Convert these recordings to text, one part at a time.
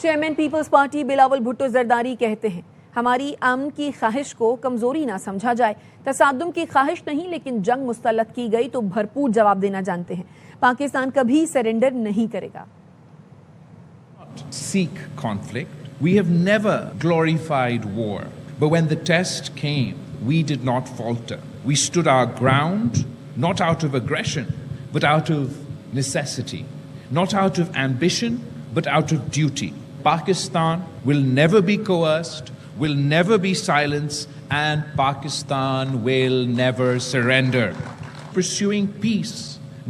Chairman Peoples Party Bilawal Bhutto Zardari कहते हैं, हमारी अमन की ख्वाहिश को कमजोरी ना समझा जाए। तसादुम की ख्वाहिश नहीं, लेकिन जंग मुस्तलत की गई तो भरपूर जवाब देना जानते हैं। पाकिस्तान कभी सरेंडर नहीं करेगा। Seek conflict. We have never glorified war. But when the test came, we did not falter. We stood our ground, not out of aggression, but out of necessity. Not out of ambition, but out of duty. Pakistan will never be coerced, will never be silenced, and Pakistan will never surrender. Pursuing peace,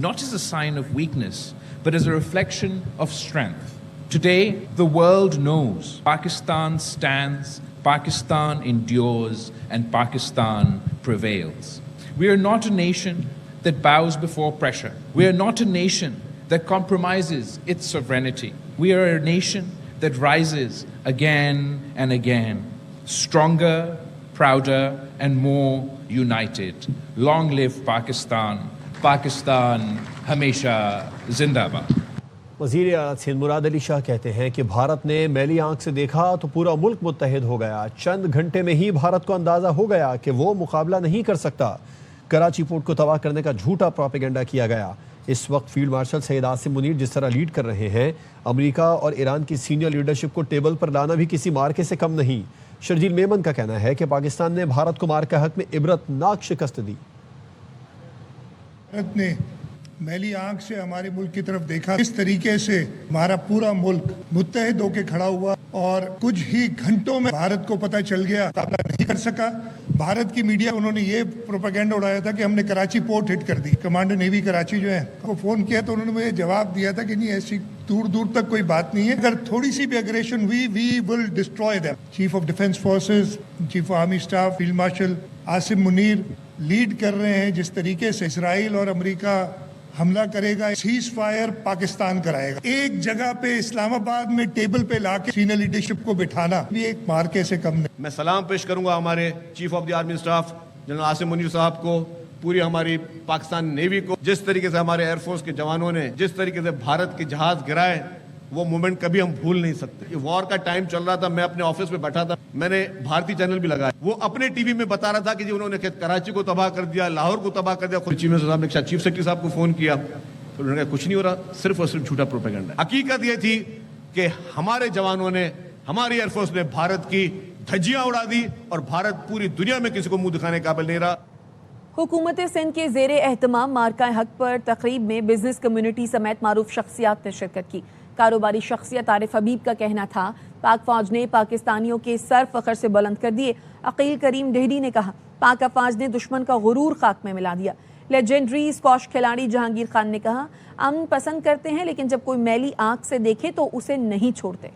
not as a sign of weakness, but as a reflection of strength. Today, the world knows Pakistan stands, Pakistan endures, and Pakistan prevails. We are not a nation that bows before pressure. We are not a nation that compromises its sovereignty. We are a nation that rises again and again, stronger, prouder, and more united. Long live Pakistan. Pakistan हमेशा जिंदाबाद। वज़ीर आला सिंध मुराद अली शाह कहते हैं कि भारत ने मैली आंख से देखा तो पूरा मुल्क मुत्तहिद हो गया। चंद घंटे में ही भारत को अंदाजा हो गया कि वो मुकाबला नहीं कर सकता। कराची पोर्ट को तबाह करने का झूठा प्रोपेगेंडा किया गया। इस वक्त फील्ड मार्शल सैयद आसिम मुनीर जिस तरह लीड कर रहे हैं, अमेरिका और ईरान की सीनियर लीडरशिप को टेबल पर लाना भी किसी मार्के से कम नहीं। शर्जील मेमन का कहना है कि पाकिस्तान ने भारत को मार के हक में इबरतनाक शिकस्त दी। भारत ने मैली आंख से हमारे मुल्क की तरफ देखा, इस तरीके से हमारा पूरा मुल्क मुत्तहिद होकर खड़ा हुआ और कुछ ही घंटों में भारत को पता चल गया मुकाबला नहीं कर सका। भारत की मीडिया उन्होंने ये प्रोपेगेंडा उड़ाया था कि हमने कराची पोर्ट हिट कर दी। कमांडर नेवी कराची जो है को फोन किया तो उन्होंने मुझे जवाब दिया था कि नहीं, ऐसी दूर दूर तक कोई बात नहीं है। अगर थोड़ी सी भी एग्रेशन हुई, we will destroy them. Chief of defence forces, chief of army staff, field marshal Asim Munir lead कर रहे हैं। जिस तरीके से इसराइल और अमेरिका हमला करेगा, सीज फायर पाकिस्तान कराएगा। एक जगह पे इस्लामाबाद में टेबल पे लाके सीनियर लीडरशिप को बिठाना भी एक मार्के से कम नहीं। मैं सलाम पेश करूंगा हमारे chief of the army staff general Asim Munir साहब को, पूरी हमारी पाकिस्तान नेवी को। जिस तरीके से हमारे एयरफोर्स के जवानों ने जिस तरीके से भारत के जहाज गिराए, वो मोमेंट कभी हम भूल नहीं सकते। ये वॉर का टाइम चल रहा था, मैं अपने ऑफिस में बैठा था, मैंने भारतीय चैनल भी लगाया। वो अपने टीवी में बता रहा था कि जी उन्होंने कराची को तबाह कर दिया, लाहौर को तबाह कर दिया। चीफ मिनिस्टर साहब ने चीफ सेक्रेटरी साहब को फोन किया तो उन्होंने कहा कुछ नहीं हो रहा, सिर्फ और सिर्फ झूठा प्रोपेगेंडा। हकीकत ये थी कि हमारे जवानों ने, हमारी एयरफोर्स ने भारत की धज्जियां उड़ा दी और भारत पूरी दुनिया में किसी को मुंह दिखाने के काबिल नहीं रहा। हुकूमत सिंध के ज़ेरे एहतमाम मार्का हक पर तकरीब में बिजनेस कम्युनिटी समेत मारूफ शख्सियात ने शिरकत की। कारोबारी शख्सियत आरिफ हबीब का कहना था, पाक फौज ने पाकिस्तानियों के सर फखर से बुलंद कर दिए। अकील करीम डेहरी ने कहा, पाक अफवाज ने दुश्मन का गुरूर खाक में मिला दिया। लेजेंडरी स्क्वॉश खिलाड़ी जहांगीर खान ने कहा, अमन पसंद करते हैं लेकिन जब कोई मैली आंख से देखे तो उसे नहीं छोड़ते।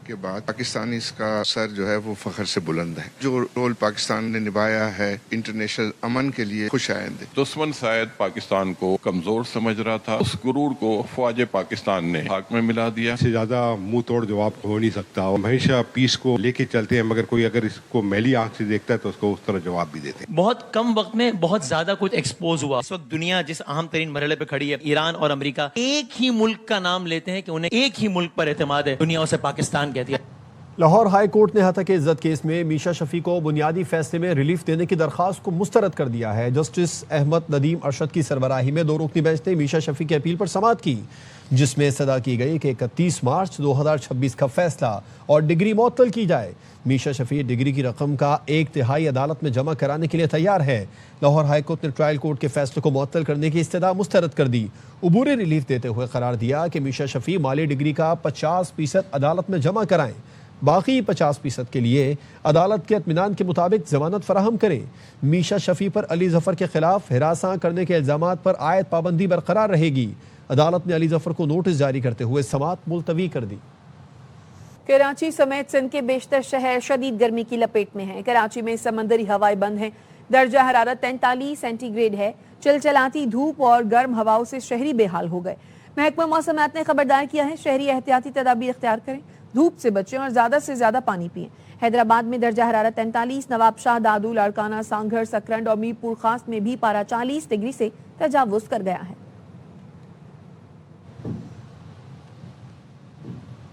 के बाद पाकिस्तानी का सर जो है वो फखर से बुलंद है। जो रोल पाकिस्तान ने निभाया है इंटरनेशनल अमन के लिए खुश आइंद। दुश्मन शायद पाकिस्तान को कमजोर समझ रहा था, उस गुरूर को फौज पाकिस्तान ने हाक में मिला दिया। इससे ज्यादा मुंह तोड़ जवाब हो नहीं सकता। हमेशा पीस को लेके चलते हैं, मगर कोई अगर इसको मैली आंख से देखता है तो उसको उस तरह जवाब भी देते हैं। बहुत कम वक्त में बहुत ज्यादा कुछ एक्सपोज हुआ। इस वक्त दुनिया जिस अहम तरीन मरहले पे खड़ी है, ईरान और अमेरिका एक ही मुल्क का नाम लेते हैं कि उन्हें एक ही मुल्क पर एतमाद है, दुनिया उसे पाकिस्तान कहती है। लाहौर हाई कोर्ट ने हत्या के इज्जत केस में मीशा शफी को बुनियादी फैसले में रिलीफ देने की दरख्वास्त को मुस्तरद कर दिया है। जस्टिस अहमद नदीम अरशद की सरबराही में 2 रुकनी बेंच ने मीशा शफी की अपील पर समाअत की, जिसमें सदा की गई कि 31 मार्च 2026 का फैसला और डिग्री मुअत्तल की जाए। मीशा शफी डिग्री की रकम का 1/3 अदालत में जमा कराने के लिए तैयार है। लाहौर हाई कोर्ट ने ट्रायल कोर्ट के फैसले को मुअत्तल करने की इस्तदा मुस्तरद कर दी। अबूरी रिलीफ देते हुए करार दिया कि मीशा शफी माली डिग्री का 50% अदालत में जमा कराएं, बाकी 50% के लिए अदालत के इत्मीनान के मुताबिक जमानत फराहम करें। मीशा शफी पर अली जफर के खिलाफ हिरासां करने के इल्जामात पर आयद पाबंदी बरकरार रहेगी। अदालत ने अली जफर को नोटिस जारी करते हुए समाअत मुलतवी कर दी। कराची समेत सिंध के बेशतर शहर शदीद गर्मी की लपेट में हैं। कराची में समंदरी हवाएं बंद हैं। दर्जा हरारत 43 सेंटीग्रेड है। चिलचिलाती धूप और गर्म हवाओं से शहरी बेहाल हो गए। महकमा मौसमात ने खबरदार किया है, शहरी एहतियाती तदाबीर इख्तियार करें, धूप से बचें और ज्यादा से ज्यादा पानी पिएं। हैदराबाद में दर्जा हरारत 43, नवाबशाह, दादू, लाड़काना, सांघर, सकरंद और मीरपुर खास में भी पारा 40 डिग्री से तजावुज कर गया है।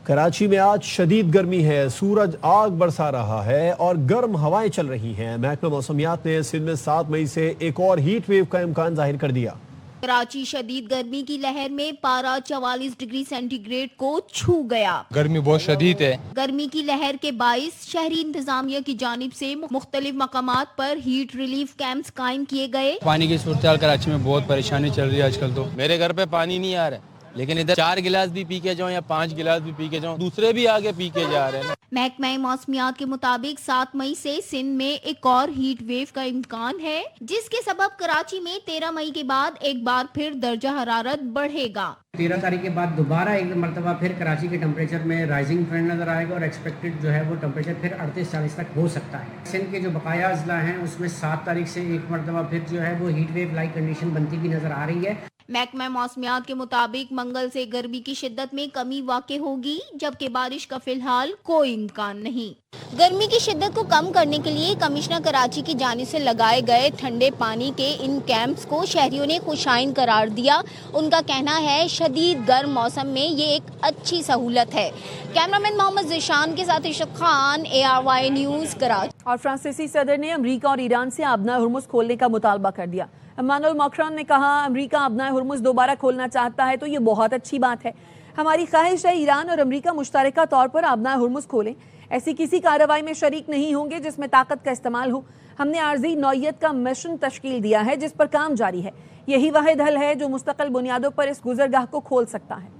कराची में आज शदीद गर्मी है, सूरज आग बरसा रहा है और गर्म हवाएं चल रही हैं। महकमा मौसमियात ने सिंध में 7 मई से एक और हीट वेव का इम्कान जाहिर कर दिया। कराची शदीद गर्मी की लहर में पारा 44 डिग्री सेंटीग्रेड को छू गया। गर्मी बहुत शदीद है। गर्मी की लहर के बाइस शहरी इंतजामिया की जानिब से मुख्तलिफ मकामात पर हीट रिलीफ कैंप्स कायम किए गए। पानी की सूरत कराची में बहुत परेशानी चल रही है आजकल। तो मेरे घर पे पानी नहीं आ रहा है, लेकिन इधर 4 गिलास भी पी के जाऊं या 5 गिलास भी पी के जाऊं, दूसरे भी आगे पी के जा रहे हैं। महकमा मौसमियात के मुताबिक 7 मई से सिंध में एक और हीट वेव का इम्कान है, जिसके सबब कराची में 13 मई के बाद एक बार फिर दर्जा हरारत बढ़ेगा। 13 तारीख के बाद दोबारा एक मरतबा फिर कराची के टेम्परेचर में राइजिंग ट्रेंड नजर आएगा और एक्सपेक्टेड जो है वो टेम्परेचर फिर 38-40 तक हो सकता है। सिंध के जो बकाया अजला हैं उसमें 7 तारीख से एक मरतबा फिर जो है वो हीट वेव लाइक कंडीशन बनती भी नजर आ रही है। महकमा मौसमियात के मुताबिक मंगल से गर्मी की शिद्दत में कमी वाक़ई होगी, जबकि बारिश का फिलहाल कोई इम्कान नहीं। गर्मी की शिद्दत को कम करने के लिए कमिश्नर कराची की जानिब से लगाए गए ठंडे पानी के इन कैंप्स को शहरियों ने खुशाइन करार दिया। उनका कहना है शदीद गर्म मौसम में ये एक अच्छी सहूलत है। कैमरामैन मोहम्मद ज़ीशान के साथ इशरत खान, ARY न्यूज़, कराची। और फ्रांसीसी सदर ने अमरीका और ईरान से आबना हुर्मुज़ खोलने का मुतालबा कर दिया। इमानुएल मैक्रोन ने कहा, अमरीका आबना हुर्मुज़ दोबारा खोलना चाहता है तो ये बहुत अच्छी बात है। हमारी ख्वाहिश है ईरान और अमरीका मुश्तरका तौर पर आबना हुर्मुज़ खोलें। ऐसी किसी कार्रवाई में शरीक नहीं होंगे जिसमें ताकत का इस्तेमाल हो। हमने आर्जी नौयत का मिशन तश्कील दिया है जिस पर काम जारी है। यही वाहिद हल है जो मुस्तकिल बुनियादों पर इस गुजरगाह को खोल सकता है।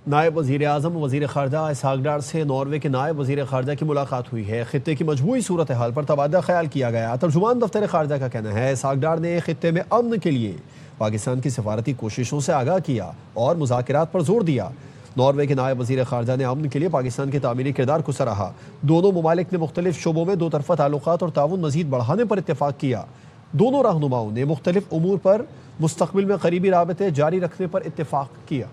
नायब वज़ीर आज़म वज़ीर ख़ारजा इसहाक़ डार से नॉर्वे के नायब वज़ीर ख़ारजा की मुलाकात हुई है। ख़ित्ते की मजमूई सूरत हाल पर तबादला ख्याल किया गया। तर्जुमान दफ्तर ख़ारजा का कहना है इसहाक़ डार ने ख़ित्ते में अमन के लिए पाकिस्तान की सफारती कोशिशों से आगाह किया और मुज़ाकरात पर जोर दिया। नॉर्वे के नायब वज़ीर ख़ारजा ने अमन के लिए पाकिस्तान के तामीरी किरदार को सराहा। दोनों ममालिक ने मुख्तलिफ शोबों में दो तरफ़ा ताल्लुक़ात और ताउन मज़ीद बढ़ाने पर इत्तेफ़ाक़ किया। दोनों रहनुमाओं ने मुख्तलिफ उमूर पर मुस्तक़बिल में क़रीबी राबते जारी रखने पर इत्तेफ़ाक़ किया।